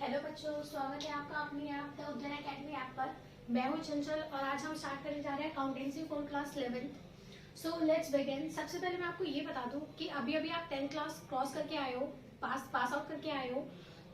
Hello बच्चों, स्वागत है आपका अपनी app the Ujjain academy app पर। मैं हूं चंचल और आज हम स्टार्ट करने जा रहे हैं accountancy for class 11th। So let's begin. सबसे पहले मैं आपको ये बता दूं कि अभी अभी आप 10th क्लास क्रॉस करके आए हो, पास आउट करके आए हो,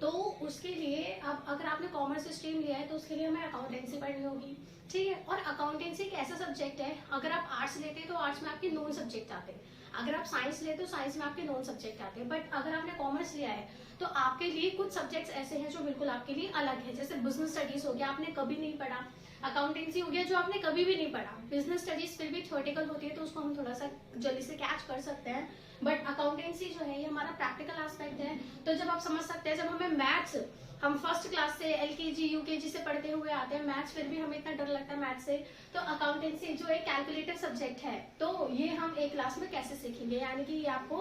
तो उसके लिए अब अगर आपने कॉमर्स स्ट्रीम लिया है तो उसके लिए हमें अकाउंटेंसी पढ़नी होगी, ठीक है। और अकाउंटेंसी एक ऐसा सब्जेक्ट है, अगर आप आर्ट्स लेते हैं तो आर्ट्स में आपके नॉन सब्जेक्ट आते हैं, अगर आप साइंस लेते हो साइंस में आपके नॉन सब्जेक्ट आते हैं। बट अगर आपने कॉमर्स लिया है तो आपके लिए कुछ सब्जेक्ट्स ऐसे हैं जो बिल्कुल आपके लिए अलग है। जैसे बिजनेस स्टडीज हो गया, आपने कभी नहीं पढ़ा। अकाउंटेंसी हो गया जो आपने कभी भी नहीं पढ़ा। बिजनेस स्टडीज फिर भी थ्योरेटिकल होती है तो उसको हम थोड़ा सा जल्दी से कैच कर सकते हैं, बट अकाउंटेंसी जो है ये हमारा प्रैक्टिकल एस्पेक्ट है। तो जब आप समझ सकते हैं, जब हमें मैथ्स, हम फर्स्ट क्लास से एलकेजी यूकेजी से पढ़ते हुए आते हैं मैथ्स, फिर भी हमें इतना डर लगता है मैथ्स से, तो अकाउंटेंसी जो एक कैलकुलेटिव सब्जेक्ट है तो ये हम एक क्लास में कैसे सीखेंगे। यानी कि ये आपको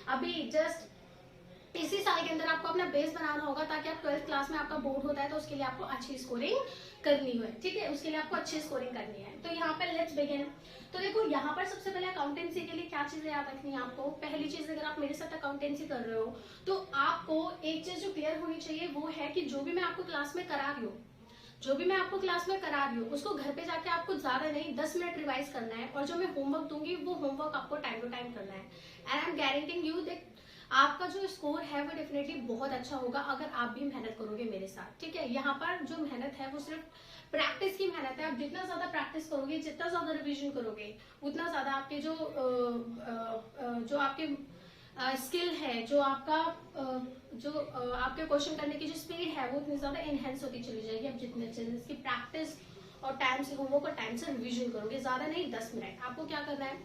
अभी जस्ट इसी साल के अंदर आपको अपना बेस बनाना होगा, ताकि आप 12th क्लास में आपका बोर्ड होता है तो उसके लिए आपको अच्छी स्कोरिंग करनी हो, ठीक है, उसके लिए आपको अच्छी स्कोरिंग करनी है। तो यहाँ पर लेट्स बिगिन। तो देखो यहाँ पर सबसे पहले अकाउंटेंसी के लिए क्या चीजें याद रखनी है आपको। पहली चीज, अगर आप मेरे साथ अकाउंटेंसी कर रहे हो तो आपको एक चीज जो क्लियर होनी चाहिए वो है कि जो भी मैं आपको क्लास में करा रही हूँ, जो भी मैं आपको क्लास में करा रही हूँ उसको घर पे जाके आपको ज्यादा नहीं 10 मिनट रिवाइज करना है, और जो मैं होमवर्क दूंगी वो होमवर्क आपको टाइम टू टाइम करना है। And I am guaranteeing you that आपका जो स्कोर है वो डेफिनेटली बहुत अच्छा होगा अगर आप भी मेहनत करोगे मेरे साथ, ठीक है। यहाँ पर जो मेहनत है वो सिर्फ प्रैक्टिस की मेहनत है। आप जितना ज्यादा प्रैक्टिस करोगे, जितना ज्यादा रिवीजन करोगे, उतना ज्यादा आपके जो आपके स्किल है, जो आपका आपके क्वेश्चन करने की जो स्पीड है वो उतनी ज्यादा एनहेंस होती चली जाएगी। आप जितने अच्छे से इसकी प्रैक्टिस और टाइम से होमवर्क और टाइम से रिवीजन करोगे, ज्यादा नहीं 10 मिनट। आपको क्या करना है,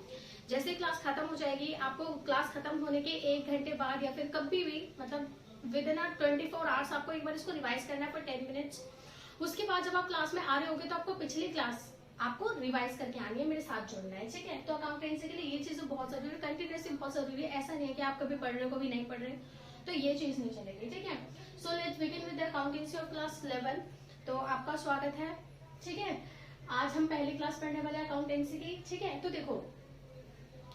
जैसे क्लास खत्म हो जाएगी, आपको क्लास खत्म होने के 1 घंटे बाद या फिर कभी भी, मतलब विद इन 24 आवर्स आपको एक बार इसको रिवाइज करना है फॉर 10 मिनट्स। उसके बाद जब आप क्लास में आ रहे होगे तो आपको पिछली क्लास आपको रिवाइज करके आनी है, मेरे साथ जुड़ना है, ठीक है। तो अकाउंटेंसी के लिए ये चीजें बहुत जरूरी है, कंटिन्यूअसली बहुत जरूरी है। ऐसा नहीं है कि आप कभी पढ़ रहे हो कभी नहीं पढ़ रहे, तो ये चीज नहीं चलेगी, ठीक है। So let's begin with the accountancy of class 11। तो आपका स्वागत है, ठीक है। आज हम पहली क्लास पढ़ने वाले अकाउंटेंसी की, ठीक है। तो देखो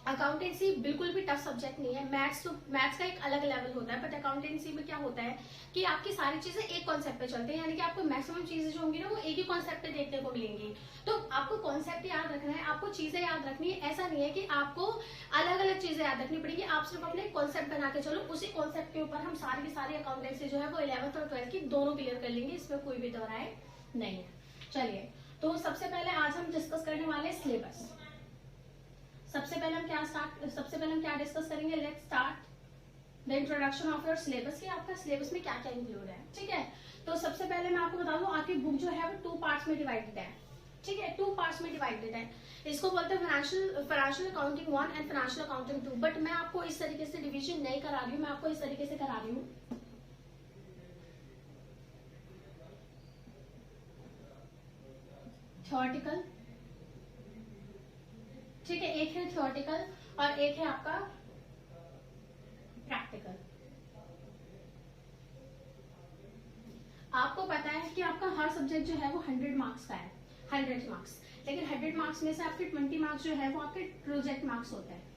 अकाउंटेंसी बिल्कुल भी टफ सब्जेक्ट नहीं है। मैथ्स का एक अलग लेवल होता है, बट अकाउंटेंसी में क्या होता है कि आपकी सारी चीजें एक कॉन्सेप्ट पे चलते हैं, यानी कि आपको मैक्सिमम चीजें जो होंगी ना वो एक ही कॉन्सेप्ट पे देखने को मिलेंगी। तो आपको कॉन्सेप्ट याद रखना है, आपको चीजें याद रखनी है। ऐसा नहीं है कि आपको अलग अलग चीजें याद रखनी पड़ेगी, आप सिर्फ अपने कॉन्सेप्ट बना के चलो, उसी कॉन्सेप्ट के ऊपर हम सारी की सारी अकाउंटेंसी जो है वो 11th और 12th की दोनों क्लियर कर लेंगे, इसमें कोई भी दौराए नहीं है। चलिए, तो सबसे पहले आज हम डिस्कस करने वाले सिलेबस। सबसे पहले हम क्या डिस्कस करेंगे। Let's start the introduction of your syllabus, कि आपका सिलेबस में क्या क्या इंक्लूड है, ठीक है। तो सबसे पहले मैं आपको बता दूं, आपकी बुक जो है वो 2 पार्ट्स में डिवाइडेड है, ठीक है, 2 पार्ट्स में डिवाइडेड है। इसको बोलते हैं financial accounting 1 and financial accounting 2। But मैं आपको इस तरीके से डिवीजन नहीं करा रही हूँ, मैं आपको इस तरीके से करा रही हूँ। थ्योरेटिकल, ठीक है, एक है थ्योरेटिकल और एक है आपका प्रैक्टिकल। आपको पता है कि आपका हर सब्जेक्ट जो है वो 100 मार्क्स का है, 100 मार्क्स, लेकिन 100 मार्क्स में से आपके 20 मार्क्स जो है वो आपके प्रोजेक्ट मार्क्स होते हैं।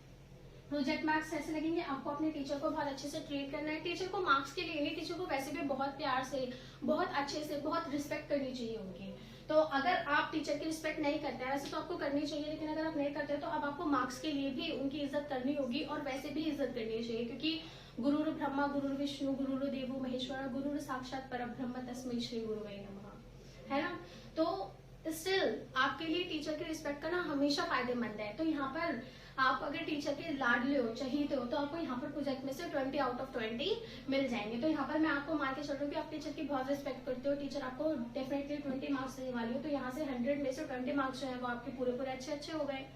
प्रोजेक्ट मार्क्स ऐसे लगेंगे, आपको अपने टीचर को बहुत अच्छे से ट्रीट करना है। टीचर को मार्क्स के लिए नहीं, टीचर को वैसे भी बहुत प्यार से, बहुत अच्छे से, बहुत रिस्पेक्ट करनी चाहिए उनकी। तो अगर आप टीचर की रिस्पेक्ट नहीं करते हैं, वैसे तो आपको करनी चाहिए, लेकिन अगर आप नहीं करते तो अब आपको मार्क्स के लिए भी उनकी इज्जत करनी होगी, और वैसे भी इज्जत करनी चाहिए, क्योंकि गुरुर ब्रह्मा गुरुर विष्णु गुरुर देवो महेश्वर गुरुर साक्षात परब्रह्म तस्मै श्री गुरुवे नमः, है ना। तो स्टिल आपके लिए टीचर की रिस्पेक्ट करना हमेशा फायदेमंद है। तो यहाँ पर आप अगर टीचर के लाडले हो, चाहिए हो, तो आपको यहाँ पर प्रोजेक्ट में से 20 आउट ऑफ 20 मिल जाएंगे। तो यहाँ पर मैं आपको मान के चल रही हूँ कि आप टीचर की बहुत रिस्पेक्ट करते हो, टीचर आपको डेफिनेटली 20 मार्क्स देने वाली हो। तो यहाँ से 100 में से 20 मार्क्स जो है वो आपके पूरे पूरे अच्छे हो गए,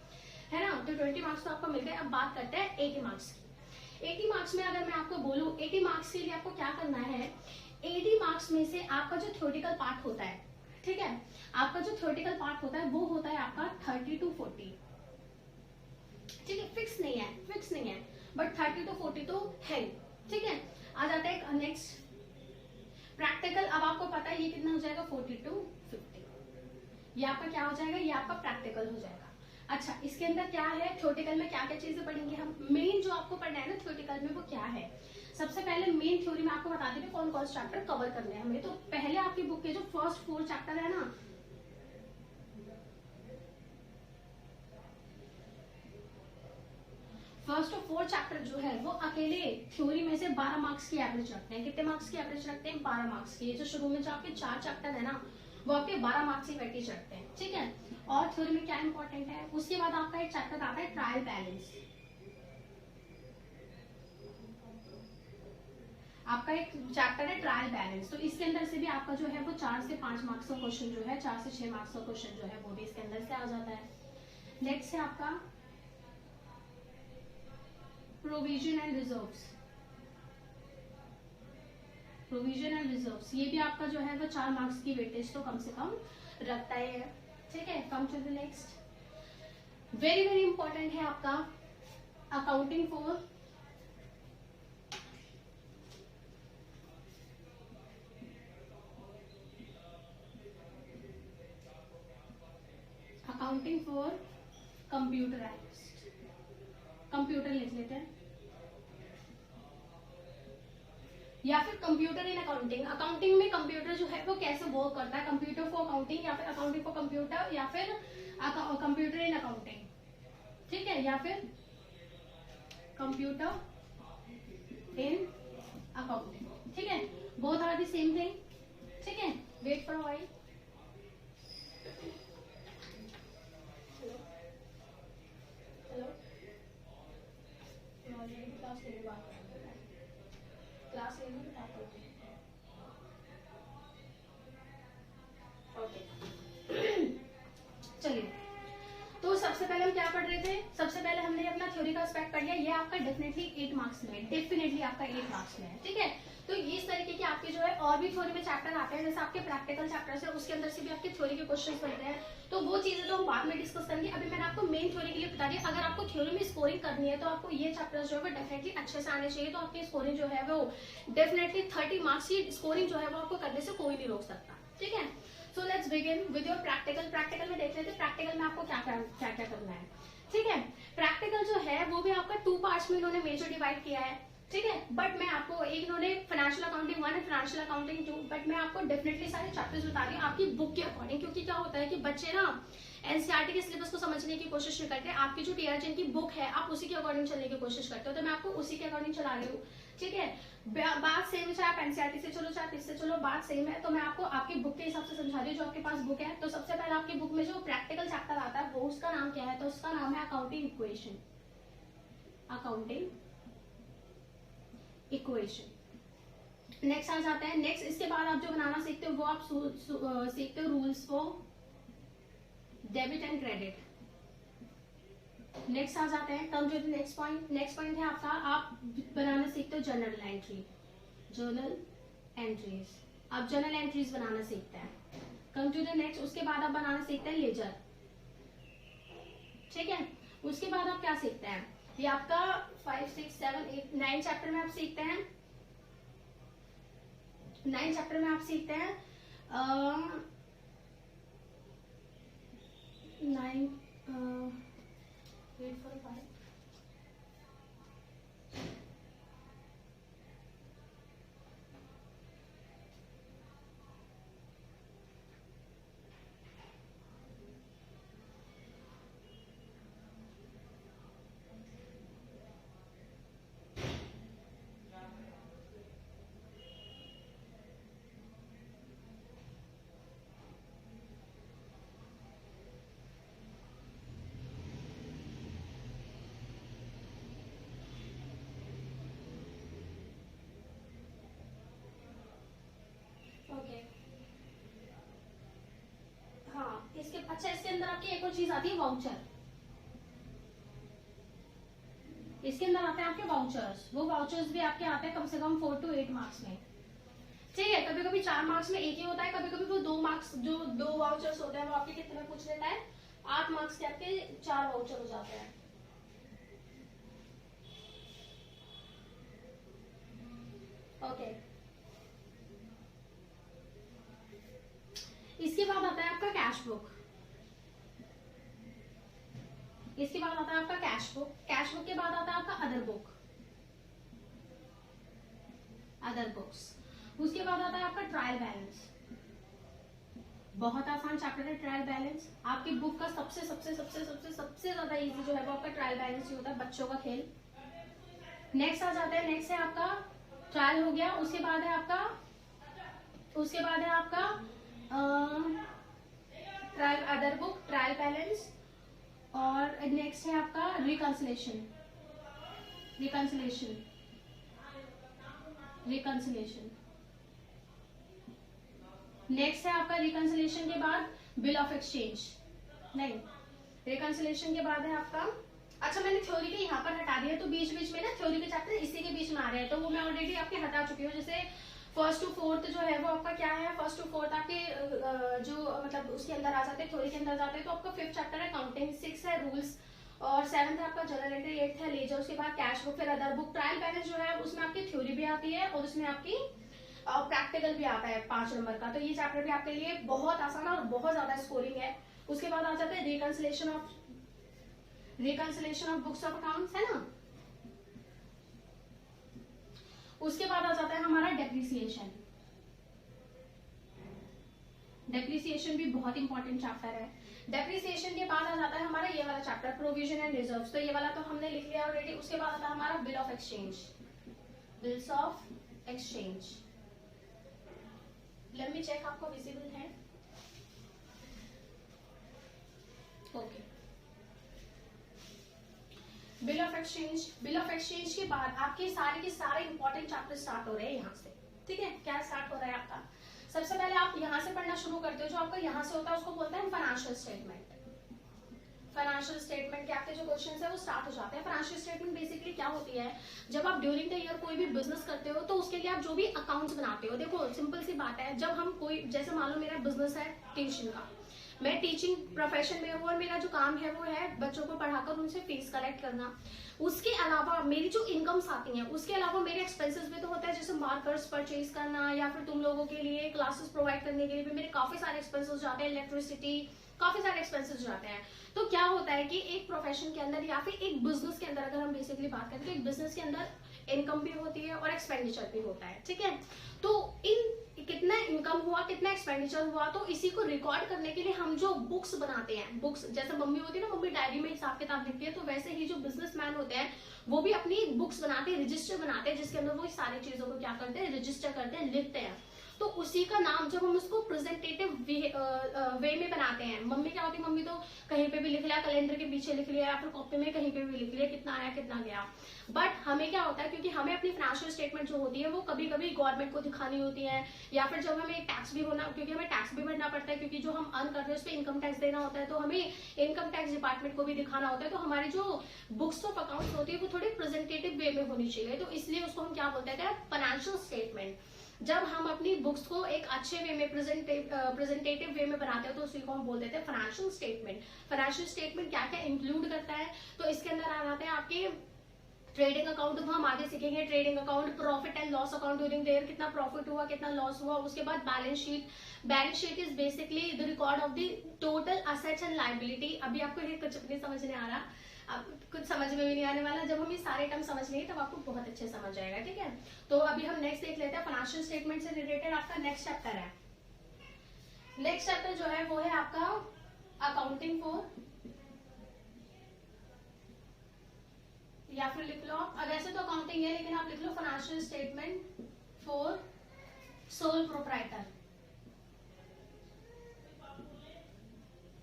है ना। तो 20 मार्क्स तो आपको मिल गए। अब बात करते हैं 80 मार्क्स की। 80 मार्क्स में अगर मैं आपको बोलूँ 80 मार्क्स के लिए आपको क्या करना है, 80 मार्क्स में से आपका जो थ्योरेटिकल पार्ट होता है, ठीक है, आपका जो थ्योरेटिकल पार्ट होता है वो होता है आपका 30 to 40, ठीक है। फिक्स नहीं है, बट 30 to 40 तो है, ठीक है। आ जाता है नेक्स्ट प्रैक्टिकल। अब आपको पता है ये कितना हो जाएगा, 40 to 50। ये आपका क्या हो जाएगा, ये आपका प्रैक्टिकल हो जाएगा। अच्छा, इसके अंदर क्या है, थ्योरेटिकल में क्या क्या चीजें पढ़ेंगे हम। मेन जो आपको पढ़ना है ना थ्योरेटिकल में वो क्या है, सबसे पहले मेन थ्योरी में आपको बता दें कि कौन कौन से चैप्टर कवर करने हैं हमें। तो पहले आपकी बुक के जो फर्स्ट 4 चैप्टर है ना, फर्स्ट 4 चैप्टर जो है वो अकेले थ्योरी में से 12 मार्क्स की एवरेज रखते हैं। कितने मार्क्स की एवरेज रखते हैं? 12 मार्क्स की। जो शुरू में जो आपके 4 चैप्टर है ना, वो आपके 12 मार्क्स की वेटेज रखते हैं, ठीक है। और थ्योरी में क्या इंपॉर्टेंट है, उसके बाद आपका एक चैप्टर आता है ट्रायल बैलेंस। आपका एक चैप्टर है ट्रायल बैलेंस, तो इसके अंदर से भी आपका जो है वो 4 से 5 मार्क्स का क्वेश्चन जो है, 4 से 6 मार्क्स का क्वेश्चन जो है वो भी इसके अंदर से आ जाता है। नेक्स्ट है आपका provision and reserves. Provision and reserves ये भी आपका जो है वो 4 मार्क्स की वेटेज तो कम से कम रखता है, ठीक है। Come to the next, very very important है आपका accounting for accounting for computerized. Computer लिख लेते हैं, या फिर कंप्यूटर इन अकाउंटिंग। अकाउंटिंग में कंप्यूटर जो है वो कैसे वर्क करता है, कंप्यूटर फॉर अकाउंटिंग, या फिर अकाउंटिंग फॉर कंप्यूटर, या फिर कंप्यूटर इन अकाउंटिंग, ठीक है, या फिर कंप्यूटर इन अकाउंटिंग, ठीक है। Both are the same thing, ठीक है। Wait for a while. Class चलिए, तो सबसे पहले हम क्या पढ़ रहे थे? सबसे पहले हमने अपना थ्योरी का एस्पेक्ट पढ़ लिया। ये आपका डेफिनेटली 8 मार्क्स में है, डेफिनेटली आपका 8 मार्क्स में है, ठीक है। तो इस तरीके के आपके जो है और भी थ्योरी में चैप्टर आते हैं, जैसे आपके प्रैक्टिकल चैप्टर्स है, उसके अंदर से भी आपके थ्योरी के क्वेश्चन बनते हैं। तो वो चीजें तो हम बाद में डिस्कस करेंगे। अभी मैंने आपको मेन थ्योरी के लिए बता दिया। अगर आपको थ्योरी में स्कोरिंग करनी है तो आपको ये चैप्टर जो है वो डेफिनेटली अच्छे से आने चाहिए। तो आपकी स्कोरिंग जो है वो डेफिनेटली 30 मार्क्स की स्कोरिंग जो है वो आपको करने से कोई नहीं रोक सकता, ठीक है। So let's begin with your practical. Practical में देख लेते हैं प्रैक्टिकल में आपको क्या क्या करना है, ठीक है। प्रैक्टिकल जो है वो भी आपका 2 पार्ट्स में इन्होंने मेजर डिवाइड किया है, ठीक है। बट मैं आपको एक इन्होंने फाइनेंशियल अकाउंटिंग 1 है, फाइनेंशियल अकाउंटिंग 2, बट मैं आपको डेफिनेटली सारे चैप्टर्स बता रही हूँ आपकी बुक के अकॉर्डिंग। क्योंकि क्या होता है कि बच्चे ना एनसीईआरटी के सिलेबस को समझने की कोशिश नहीं करते। आपकी जो टीआरजी की बुक है आप उसी के अकॉर्डिंग चलने की कोशिश करते हो, तो मैं आपको उसी के अकॉर्डिंग चला रही हूँ, ठीक है। बात सेम है, चाहे आप एनसीईआरटी से चलो चाहे इससे चलो, बात सेम है। तो मैं आपको आपकी बुक के हिसाब से समझा रही हूँ जो आपके पास बुक है। तो सबसे पहले आपकी बुक में जो प्रैक्टिकल चैप्टर आता है वो उसका नाम क्या है? तो उसका नाम है accounting equation. Accounting equation next आ जाता है। नेक्स्ट इसके बाद आप जो बनाना सीखते हो वो आप सीखते हो rules for debit and credit. Next आ जाते हैं come to the next point. Next point है आपका, आप बनाना सीखते हो जर्नल एंट्री, जर्नल एंट्रीज। आप जर्नल एंट्रीज बनाना सीखते हैं। कम टू द नेक्स्ट, उसके बाद आप बनाना सीखते हैं लेजर, ठीक है। उसके बाद आप क्या सीखते हैं? ये आपका 5, 6, 7, 8, 9 चैप्टर में आप सीखते हैं। 9 चैप्टर में आप सीखते हैं 9 wait for a while. अच्छा, इसके अंदर आपकी एक और चीज आती है वाउचर। इसके अंदर आते हैं आपके वाउचर्स। वो वाउचर्स भी आपके आते हैं कम से कम 4 to 8 मार्क्स में, ठीक है। कभी कभी 4 मार्क्स में एक ही होता है, कभी कभी वो 2 मार्क्स जो 2 वाउचर्स होते हैं वो आपके कितने में पूछ लेता है? 8 मार्क्स के आपके 4 वाउचर हो जाते हैं, ओके। इसके बाद आता है आपका कैश बुक। इसके बाद आता है आपका कैश बुक। कैश बुक के बाद आता है आपका अदर बुक। Other books. उसके बाद आता है आपका ट्रायल बैलेंस। बहुत आसान चैप्टर है ट्रायल बैलेंस। आपकी बुक का सबसे सबसे सबसे सबसे सबसे ज्यादा इजी जो है वो आपका ट्रायल बैलेंस ही होता है, बच्चों का खेल। नेक्स्ट आ जाता है, नेक्स्ट है आपका ट्रायल हो गया। उसके बाद है आपका trial other book, trial balance, और नेक्स्ट है आपका रिकंसिलेशन। नेक्स्ट है आपका रिकंसिलेशन के बाद बिल ऑफ एक्सचेंज। नहीं, रिकंसिलेशन के बाद है आपका, अच्छा मैंने थ्योरी के यहाँ पर हटा दिया, तो बीच बीच में ना थ्योरी के चैप्टर इसी के बीच में आ रहे हैं, तो वो मैं ऑलरेडी आपके हटा चुकी हूँ। जैसे फर्स्ट टू फोर्थ जो है वो आपका क्या है, फर्स्ट टू फोर्थ आपके जो मतलब उसके अंदर आ जाते हैं, थ्योरी के अंदर जाते हैं। तो आपका 5th चैप्टर है काउंटिंग, 6 है रूल्स, और 7th है आपका जर्नल एंट्री, 8th है लेजर, उसके बाद कैश बुक, फिर अदर बुक। ट्रायल बैलेंस जो है उसमें आपकी थ्योरी भी आती है और उसमें आपकी प्रैक्टिकल भी आता है 5 नंबर का। तो ये चैप्टर भी आपके लिए बहुत आसान और बहुत ज्यादा स्कोरिंग है। उसके बाद आ जाता है reconciliation of books of accounts, है ना। उसके बाद आ जाता है हमारा डेप्रिसिएशन। डेप्रिसिएशन भी बहुत इंपॉर्टेंट चैप्टर है। डेप्रिसिएशन के बाद आ जाता है हमारा ये वाला चैप्टर प्रोविजन एंड रिजर्व्स, तो ये वाला तो हमने लिख लिया ऑलरेडी। उसके बाद आता है हमारा bill of exchange, bills of exchange. Let me check आपको विजिबल है, ओके। बिल ऑफ एक्सचेंज के बाद आपके सारे के सारे इंपॉर्टेंट चैप्टर स्टार्ट हो रहे हैं यहाँ से, ठीक है। क्या स्टार्ट हो रहा है आपका, सबसे पहले आप यहाँ से पढ़ना शुरू करते हो। जो आपका यहाँ से होता है उसको बोलते हैं फाइनेंशियल स्टेटमेंट। फाइनेंशियल स्टेटमेंट के आपके जो क्वेश्चंस है वो स्टार्ट हो जाते हैं। फाइनेंशियल स्टेटमेंट बेसिकली क्या होती है, जब आप ड्यूरिंग द ईयर कोई भी बिजनेस करते हो तो उसके लिए आप जो भी अकाउंट्स बनाते हो, देखो सिंपल सी बात है, जब हम कोई, जैसे मान लो मेरा बिजनेस है ट्यूशन का, मैं टीचिंग प्रोफेशन में हूँ और मेरा जो काम है वो है बच्चों को पढ़ाकर उनसे फीस कलेक्ट करना। उसके अलावा मेरी जो इनकम्स आती हैं उसके अलावा मेरे एक्सपेंसेस भी तो होता है, जैसे मार्कर्स परचेज करना या फिर तुम लोगों के लिए क्लासेस प्रोवाइड करने के लिए भी मेरे काफी सारे एक्सपेंसेस जाते हैं, इलेक्ट्रिसिटी, काफी सारे एक्सपेंसेस जाते हैं। तो क्या होता है कि एक प्रोफेशन के अंदर या फिर एक बिजनेस के अंदर अगर हम बेसिकली बात करें तो एक बिजनेस के अंदर इनकम भी होती है और एक्सपेंडिचर भी होता है, ठीक है। तो इन कितना इनकम हुआ, कितना एक्सपेंडिचर हुआ, तो इसी को रिकॉर्ड करने के लिए हम जो बुक्स बनाते हैं, बुक्स जैसे मम्मी होती है ना, मम्मी डायरी में हिसाब किताब लिखती है, तो वैसे ही जो बिजनेसमैन होते हैं वो भी अपनी बुक्स बनाते हैं, रजिस्टर बनाते हैं, जिसके अंदर वो सारी चीजों को क्या करते हैं, रजिस्टर करते हैं, लिखते हैं। तो उसी का नाम जब हम उसको प्रेजेंटेटिव वे में बनाते हैं, मम्मी क्या होती है, मम्मी तो कहीं पे भी लिख लिया, कैलेंडर के पीछे लिख लिया, या फिर कॉपी में कहीं पे भी लिख लिया कितना आया कितना गया। बट हमें क्या होता है, क्योंकि हमें अपनी फाइनेंशियल स्टेटमेंट जो होती है वो कभी कभी गवर्नमेंट को दिखानी होती है, या फिर जब हमें टैक्स भी होना, क्योंकि हमें टैक्स भी भरना पड़ता है, क्योंकि जो हम अर्न कर रहे हैं उस पर इनकम टैक्स देना होता है, तो हमें इनकम टैक्स डिपार्टमेंट को भी दिखाना होता है। तो हमारी जो बुक्स ऑफ अकाउंट्स होती है वो थोड़ी प्रेजेंटेटिव वे में होनी चाहिए, तो इसलिए उसको हम क्या बोलते हैं, फाइनेंशियल स्टेटमेंट। जब हम अपनी बुक्स को एक अच्छे वे में प्रेजेंटेटिव वे में बनाते हैं तो उसी को हम बोल देते हैं फाइनेंशियल स्टेटमेंट। फाइनेंशियल स्टेटमेंट क्या क्या इंक्लूड करता है, तो इसके अंदर आ जाते हैं आपके ट्रेडिंग अकाउंट, तो हम आगे सीखेंगे trading account, profit and loss account during the year, कितना प्रॉफिट हुआ कितना लॉस हुआ। उसके बाद balance sheet is basically the record of the total assets and liability. अभी आपको ये कुछ नहीं समझ नहीं आ रहा, अब कुछ समझ में भी नहीं आने वाला, जब हम ये सारे टर्म समझ लेंगे तब आपको बहुत अच्छे समझ आएगा, ठीक है। तो अभी हम नेक्स्ट देख लेते हैं, फाइनेंशियल स्टेटमेंट से रिलेटेड आपका नेक्स्ट चैप्टर है। नेक्स्ट चैप्टर जो है वो है आपका अकाउंटिंग फॉर, या फिर लिख लो, वैसे तो अकाउंटिंग है लेकिन आप लिख लो financial statement for sole proprietor,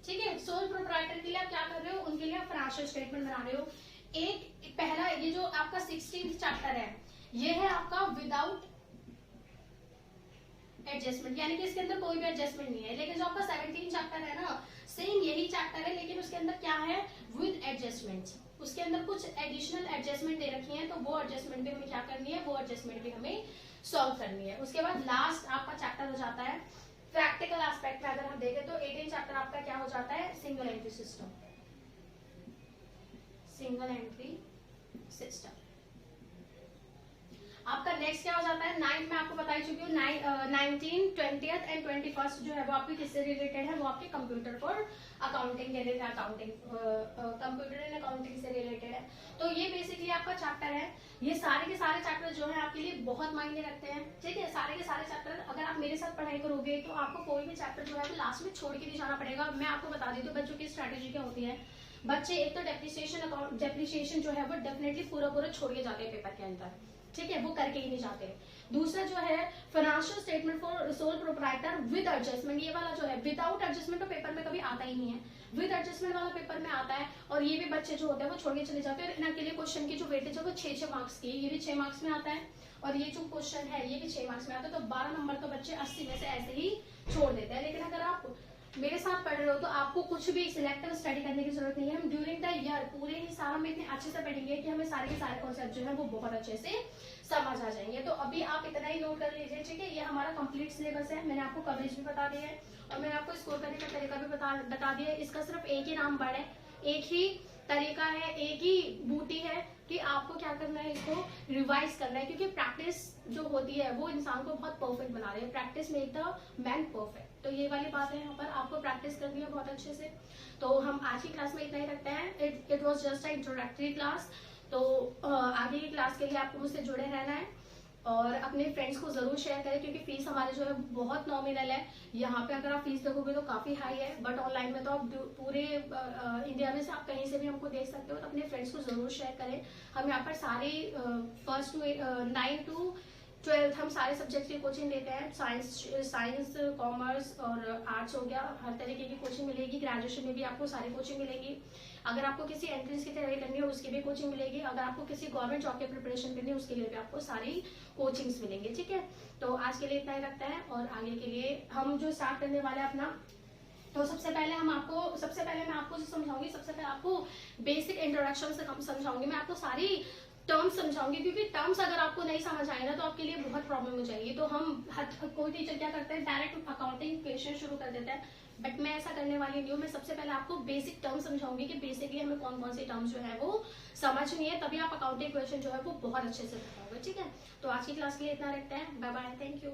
ठीक है। सोल प्रोप्राइटर के लिए आप क्या कर रहे हो, उनके लिए आप फाइनेंशियल स्टेटमेंट बना रहे हो। एक पहला ये जो आपका 16th चैप्टर है ये है आपका विदाउट एडजस्टमेंट, यानी कि इसके अंदर कोई भी एडजस्टमेंट नहीं है। लेकिन जो आपका 17th चैप्टर है ना, सेम यही चैप्टर है लेकिन उसके अंदर क्या है, विद एडजस्टमेंट। उसके अंदर कुछ एडिशनल एडजस्टमेंट दे रखी है, तो वो एडजस्टमेंट भी हमें क्या करनी है, वो एडजस्टमेंट भी हमें सॉल्व करनी है। उसके बाद लास्ट आपका चैप्टर हो जाता है प्रैक्टिकल एस्पेक्ट में। अगर हम देखें तो 18 चैप्टर आपका क्या हो जाता है, single entry system. Single entry system आपका नेक्स्ट क्या हो जाता है, 9 में आपको बताई चुकी हूँ, 19, 20th एंड 21st जो है वो आपकी किससे रिलेटेड है, वो आपके कंप्यूटर फॉर अकाउंटिंग के लिए, कंप्यूटर एंड अकाउंटिंग से रिलेटेड है। तो ये बेसिकली आपका चैप्टर है। ये सारे के सारे चैप्टर जो है आपके लिए बहुत मायने रखते हैं, ठीक है। सारे के सारे चैप्टर अगर आप मेरे साथ पढ़ाई करोगे तो आपको कोई भी चैप्टर जो है वो लास्ट में छोड़ के नहीं जाना पड़ेगा। मैं आपको बता देती हूँ बच्चों की स्ट्रैटेजी क्या होती है। बच्चे एक तो डेप्रिसिएशन जो है वो डेफिनेटली पूरा पूरा छोड़ के जाते हैं पेपर के अंदर, ठीक है, वो करके ही नहीं जाते। दूसरा जो है financial statement for sole proprietor with adjustment, ये वाला जो है विदाउट एडजस्टमेंट तो पेपर में कभी आता ही नहीं है, विद एडजस्टमेंट वाला पेपर में आता है। और ये भी बच्चे जो होते हैं वो छोड़ के चले जाते हैं। और इनके लिए क्वेश्चन की जो वेटेज है वो 6 मार्क्स की, ये भी 6 मार्क्स में आता है, और ये जो क्वेश्चन है ये भी 6 मार्क्स में आता है। तो 12 नंबर तो बच्चे 80 में से ऐसे ही छोड़ देते हैं। लेकिन अगर आप मेरे साथ पढ़ रहे हो तो आपको कुछ भी सिलेक्टिव स्टडी करने की जरूरत नहीं है। हम ड्यूरिंग द ईयर पूरे ही साल में इतने अच्छे से पढ़ेंगे कि हमें सारे के सारे कॉन्सेप्ट जो है वो बहुत अच्छे से समझ आ जाएंगे। तो अभी आप इतना ही नोट कर लीजिए, ठीक है। ये हमारा कंप्लीट सिलेबस है, मैंने आपको कवरेज भी बता दिया है और मैंने आपको स्कोर करने का तरीका भी बता दिया है। इसका सिर्फ एक ही नाम बढ़ है, एक ही तरीका है, एक ही बूटी है कि आपको क्या करना है, इसको रिवाइज करना है। क्योंकि प्रैक्टिस जो होती है वो इंसान को बहुत परफेक्ट बना रही है। Practice make the man perfect, तो ये वाली बात है। यहाँ पर आपको प्रैक्टिस करनी है बहुत अच्छे से। तो हम आज की क्लास में इतना ही रखते हैं। It was just a introductory class. तो आगे की क्लास के लिए आपको मुझसे जुड़े रहना है और अपने फ्रेंड्स को जरूर शेयर करें, क्योंकि फीस हमारे जो है बहुत नॉमिनल है। यहाँ पे अगर आप फीस देखोगे तो काफी हाई है, बट ऑनलाइन में तो आप पूरे इंडिया में से आप कहीं से भी हमको देख सकते हो। तो अपने फ्रेंड्स को जरूर शेयर करें। हम यहाँ पर सारे फर्स्ट 9 to 12 हम सारे सब्जेक्ट की कोचिंग देते हैं। साइंस, कॉमर्स और आर्ट्स हो गया, हर तरीके की कोचिंग मिलेगी। ग्रेजुएशन में भी आपको सारी कोचिंग मिलेगी। अगर आपको किसी एंट्रेंस की तैयारी करनी है उसकी भी कोचिंग मिलेगी। अगर आपको किसी गवर्नमेंट जॉब की प्रिपरेशन करनी है उसके लिए भी आपको सारी कोचिंग्स मिलेंगे, ठीक है। तो आज के लिए इतना ही रखता है और आगे के लिए हम जो स्टार्ट करने वाले हैं अपना, तो सबसे पहले मैं आपको जो समझाऊंगी, सबसे पहले आपको बेसिक इंट्रोडक्शन से समझाऊंगी। मैं आपको सारी टर्म्स समझाऊंगी, क्योंकि टर्म्स अगर आपको नहीं समझ आए ना तो आपके लिए बहुत प्रॉब्लम हो जाएगी। तो हम कोई टीचर क्या करते हैं, डायरेक्ट अकाउंटिंग क्वेश्चन शुरू कर देते हैं, बट मैं ऐसा करने वाली नहीं हूँ। मैं सबसे पहले आपको बेसिक टर्म्स समझाऊंगी कि बेसिकली हमें कौन कौन से टर्म्स जो है वो समझनी है, तभी आप अकाउंटिंग क्वेश्चन जो है वो बहुत अच्छे से बताओगे, ठीक है। तो आज की क्लास के लिए इतना रखते हैं। Bye bye, thank you.